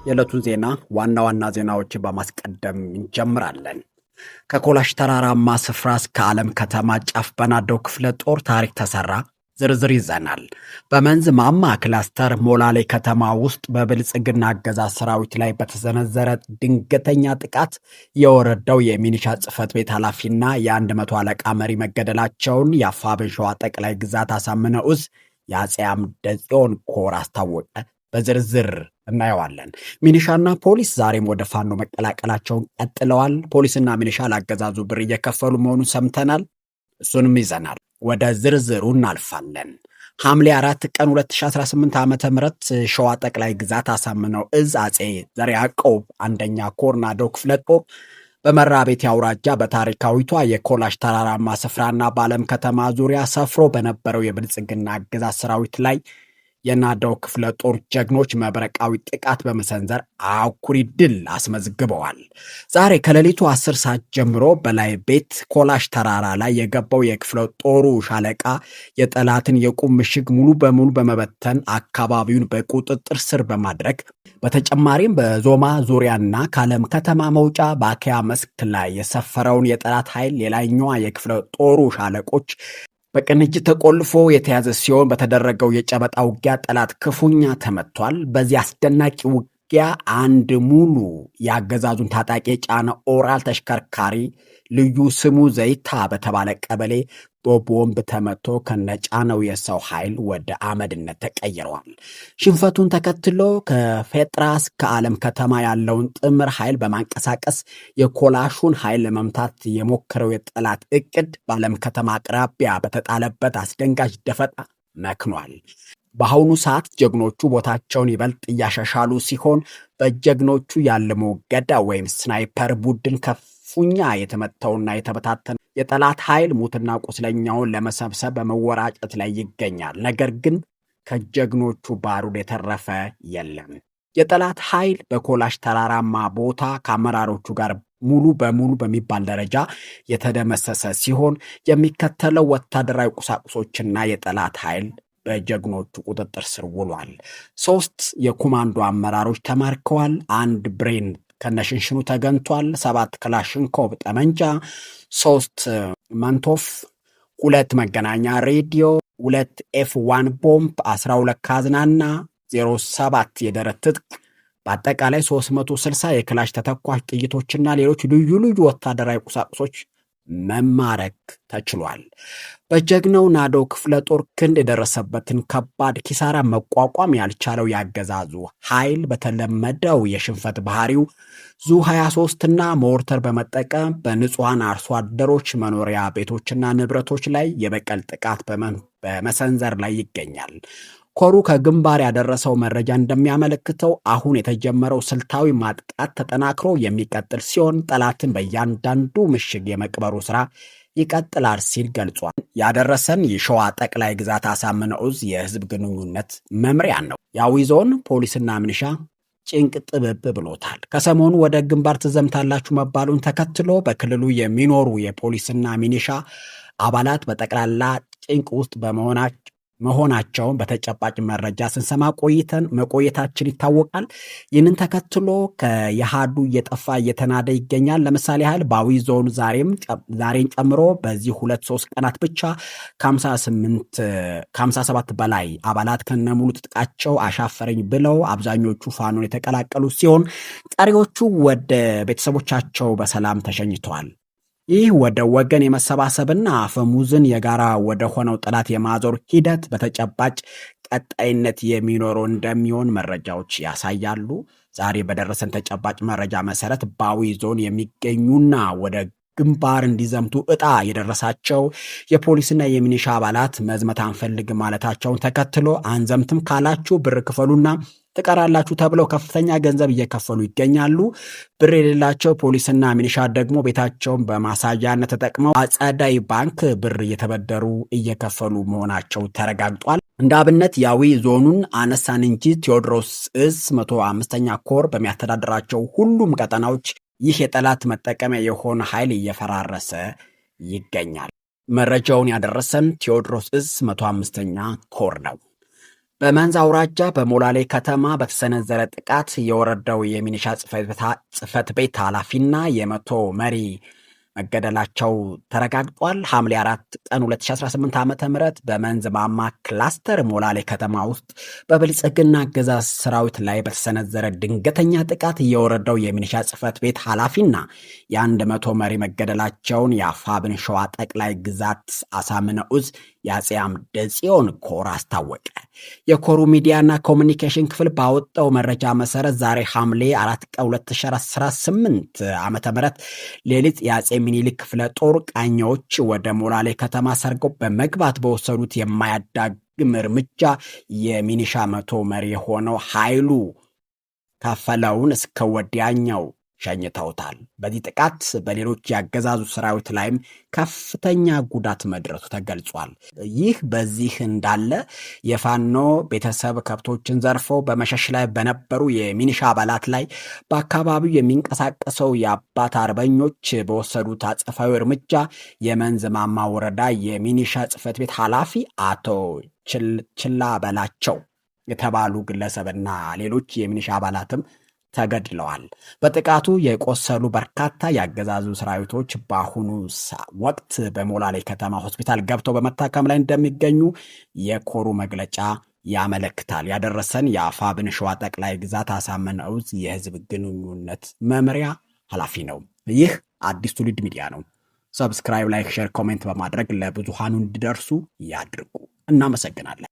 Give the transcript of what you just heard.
የዕለቱን ዜና ዋና ዋና ዜናዎችን በማስቀደም እንጀምራለን። ከኮላሽ ተራራማ ስፍራ እስከ ዓለም ከተማ ጫፍ በናደው ክፍለ ጦር ታሪክ ተሰራ ዝርዝር ይዘናል። በመንዝ ማማ ክላስተር ሞላሌ ከተማ ውስጥ በብልጽግና አገዛዝ ሰራዊት ላይ በተሰነዘረ ድንገተኛ ጥቃት የወረዳው የሚኒሻ ጽሕፈት ቤት ኃላፊና የ100 አለቃ መሪ መገደላቸውን የአፋብኃ ሸዋ ጠቅላይ ግዛት አሳምነው ዕዝ የአፄ አምደ ጽዮን ኮር አስታወቀ። በዝርዝር እናየዋለን። ሚኒሻና ፖሊስ ዛሬም ወደ ፋኖ መቀላቀላቸውን ቀጥለዋል። ፖሊስና ሚኒሻ ላገዛዙ ብር እየከፈሉ መሆኑን ሰምተናል። እሱንም ይዘናል። ወደ ዝርዝሩ እናልፋለን። ሐምሌ 4 ቀን 2018 ዓ.ም ሸዋ ጠቅላይ ግዛት አሳምነው ዕዝ አፄ ዘርዓ ያዕቆብ አንደኛ ኮር ናደው ክፍለ ጦር በመራቤቴ አውራጃ በታሪካዊቷ የኮላሽ ተራራማ ስፍራና በዓለም ከተማ ዙሪያ ሰፍሮ በነበረው የብልጽግና አገዛዝ ሰራዊት ላይ የናደው ክፍለ ጦር ጀግኖች መብረቃዊ ጥቃት በመሰንዘር አኩሪ ድል አስመዝግበዋል። ዛሬ ከሌሊቱ 10 ሰዓት ጀምሮ በላይ ቤት ኮላሽ ተራራ ላይ የገባው የክፍለ ጦሩ ሻለቃ የጠላትን የቁም ምሽግ ሙሉ በሙሉ በመበተን አካባቢውን በቁጥጥር ስር በማድረግ በተጨማሪም በዞማ ዙሪያና ከዓለም ከተማ መውጫ በአኪያ መስክ ላይ የሰፈረውን የጠላት ኃይል ሌላኛዋ የክፍለ ጦሩ ሻለቆች በቅንጅት ተቆልፎ የተያዘ ሲሆን በተደረገው የጨበጣ ውጊያ ጠላት ክፉኛ ተመቷል። በዚህ አስደናቂ ውጊያ አንድ ሙሉ የአገዛዙን ታጣቂ የጫነ ኦራል ተሽከርካሪ ልዩ ስሙ ዘይታ በተባለ ቀበሌ በቦምብ ተመቶ ከነጫነው የሰው ኃይል ወደ አመድነት ተቀይረዋል። ሽንፈቱን ተከትሎ ከፌጥራ እስከ ዓለም ከተማ ያለውን ጥምር ኃይል በማንቀሳቀስ የኮላሹን ኃይል ለመምታት የሞከረው የጠላት እቅድ በዓለም ከተማ አቅራቢያ በተጣለበት አስደንጋጭ ደፈጣ መክኗል። በአሁኑ ሰዓት ጀግኖቹ ቦታቸውን ይበልጥ እያሻሻሉ ሲሆን በጀግኖቹ ያለሙ ገዳ ወይም ስናይፐር ቡድን ከፉኛ የተመተውና የተበታተነ የጠላት ኃይል ሙትና ቁስለኛውን ለመሰብሰብ በመወራጨት ላይ ይገኛል። ነገር ግን ከጀግኖቹ ባሩድ የተረፈ የለም። የጠላት ኃይል በኮላሽ ተራራማ ቦታ ከአመራሮቹ ጋር ሙሉ በሙሉ በሚባል ደረጃ የተደመሰሰ ሲሆን የሚከተለው ወታደራዊ ቁሳቁሶችና የጠላት ኃይል በጀግኖቹ ቁጥጥር ስር ውሏል። 3 የኮማንዶ አመራሮች ተማርከዋል። 1 ብሬን ከነሽንሽኑ ተገንቷል። 7 ክላሽንኮቭ ጠመንጃ፣ 3 መንቶፍ፣ 2 መገናኛ ሬዲዮ፣ 2 F1 ቦምብ፣ 12 ካዝናና 07 የደረት ትጥቅ በአጠቃላይ 360 የክላሽ ተተኳሽ ጥይቶችና ሌሎች ልዩ ልዩ ወታደራዊ ቁሳቁሶች መማረክ ተችሏል። በጀግናው ናደው ክፍለ ጦር ክንድ የደረሰበትን ከባድ ኪሳራ መቋቋም ያልቻለው ያገዛዙ ኃይል በተለመደው የሽንፈት ባህሪው ዙ-23 እና ሞርተር በመጠቀም በንጹሐን አርሶ አደሮች መኖሪያ ቤቶችና ንብረቶች ላይ የበቀል ጥቃት በመሰንዘር ላይ ይገኛል። ኮሩ ከግንባር ያደረሰው መረጃ እንደሚያመለክተው አሁን የተጀመረው ስልታዊ ማጥቃት ተጠናክሮ የሚቀጥል ሲሆን ጠላትን በእያንዳንዱ ምሽግ የመቅበሩ ስራ ይቀጥላል ሲል ገልጿል። ያደረሰን የሸዋ ጠቅላይ ግዛት አሳምነው ዕዝ የህዝብ ግንኙነት መምሪያ ነው። የአዊ ዞን ፖሊስና ሚኒሻ ጭንቅ ጥብብ ብሎታል። ከሰሞኑ ወደ ግንባር ትዘምታላችሁ መባሉን ተከትሎ በክልሉ የሚኖሩ የፖሊስና ሚኒሻ አባላት በጠቅላላ ጭንቅ ውስጥ መሆናቸውን በተጨባጭ መረጃ ስንሰማ መቆየታችን ይታወቃል። ይህንን ተከትሎ ከየሃዱ እየጠፋ እየተናደ ይገኛል። ለምሳሌ ያህል በአዊ ዞን ዛሬን ጨምሮ በዚህ 2-3 ቀናት ብቻ ከ57 በላይ አባላት ከነሙሉ ትጥቃቸው አሻፈረኝ ብለው አብዛኞቹ ፋኖን የተቀላቀሉ ሲሆን ቀሪዎቹ ወደ ቤተሰቦቻቸው በሰላም ተሸኝተዋል። ይህ ወደ ወገን የመሰባሰብና አፈሙዝን የጋራ ወደ ሆነው ጠላት የማዞር ሂደት በተጨባጭ ቀጣይነት የሚኖረው እንደሚሆን መረጃዎች ያሳያሉ። ዛሬ በደረሰን ተጨባጭ መረጃ መሰረት በአዊ ዞን የሚገኙና ወደ ግንባር እንዲዘምቱ ዕጣ የደረሳቸው የፖሊስና የሚኒሻ አባላት መዝመት አንፈልግ ማለታቸውን ተከትሎ አንዘምትም ካላችሁ ብር ክፈሉና ትቀራላችሁ ተብለው ከፍተኛ ገንዘብ እየከፈሉ ይገኛሉ። ብር የሌላቸው ፖሊስና ሚኒሻ ደግሞ ቤታቸውን በማሳያነት ተጠቅመው አጸዳይ ባንክ ብር እየተበደሩ እየከፈሉ መሆናቸው ተረጋግጧል። እንደ አብነት የአዊ ዞኑን አነሳን እንጂ ቴዎድሮስ ዕዝ 105ኛ ኮር በሚያስተዳድራቸው ሁሉም ቀጠናዎች ይህ የጠላት መጠቀሚያ የሆነ ኃይል እየፈራረሰ ይገኛል። መረጃውን ያደረሰን ቴዎድሮስ ዕዝ 105ኛ ኮር ነው። በመንዝ አውራጃ በሞላሌ ከተማ በተሰነዘረ ጥቃት የወረዳው የሚኒሻ ጽሕፈት ቤት ኃላፊና የመቶ መሪ መገደላቸው ተረጋግጧል። ሐምሌ 4 ቀን 2018 ዓ.ም በመንዝ ማማ ክላስተር ሞላሌ ከተማ ውስጥ በብልጽግና አገዛዝ ሰራዊት ላይ በተሰነዘረ ድንገተኛ ጥቃት የወረዳው የሚኒሻ ጽሕፈት ቤት ኃላፊና የ100 መሪ መገደላቸውን የአፋብን ሸዋ ጠቅላይ ግዛት አሳምነው ዕዝ የአፄ አምደ ጽዮን ኮር አስታወቀ። የኮሩ ሚዲያና ኮሚኒኬሽን ክፍል ባወጣው መረጃ መሰረት ዛሬ ሐምሌ 4 ቀን 2018 ዓ.ም ሌሊት የአፄ ሚኒሊክ ክፍለ ጦር ቃኞች ወደ ሞላሌ ከተማ ሰርገው በመግባት በወሰዱት የማያዳግም እርምጃ የሚኒሻ መቶ መሪ የሆነው ኃይሉ ከፈለውን እስከ ወዲያኛው ሸኝተውታል። በዚህ ጥቃት በሌሎች ያገዛዙ ሰራዊት ላይም ከፍተኛ ጉዳት መድረሱ ተገልጿል። ይህ በዚህ እንዳለ የፋኖ ቤተሰብ ከብቶችን ዘርፈው በመሸሽ ላይ በነበሩ የሚኒሻ አባላት ላይ በአካባቢው የሚንቀሳቀሰው የአባት አርበኞች በወሰዱት አጸፋዊ እርምጃ የመንዝ ማማ ወረዳ የሚኒሻ ጽሕፈት ቤት ኃላፊ አቶ ችላ በላቸው የተባሉ ግለሰብና ሌሎች የሚኒሻ አባላትም ተገድለዋል። በጥቃቱ የቆሰሉ በርካታ ያገዛዙ ሰራዊቶች በአሁኑ ወቅት በሞላሌ ከተማ ሆስፒታል ገብተው በመታከም ላይ እንደሚገኙ የኮሩ መግለጫ ያመለክታል። ያደረሰን የአፋብን ሸዋ ጠቅላይ ግዛት አሳምነው ዕዝ የህዝብ ግንኙነት መምሪያ ኃላፊ ነው። ይህ አዲስ ትውልድ ሚዲያ ነው። ሰብስክራይብ፣ ላይክ፣ ሼር፣ ኮሜንት በማድረግ ለብዙሃኑ እንዲደርሱ ያድርጉ። እናመሰግናለን።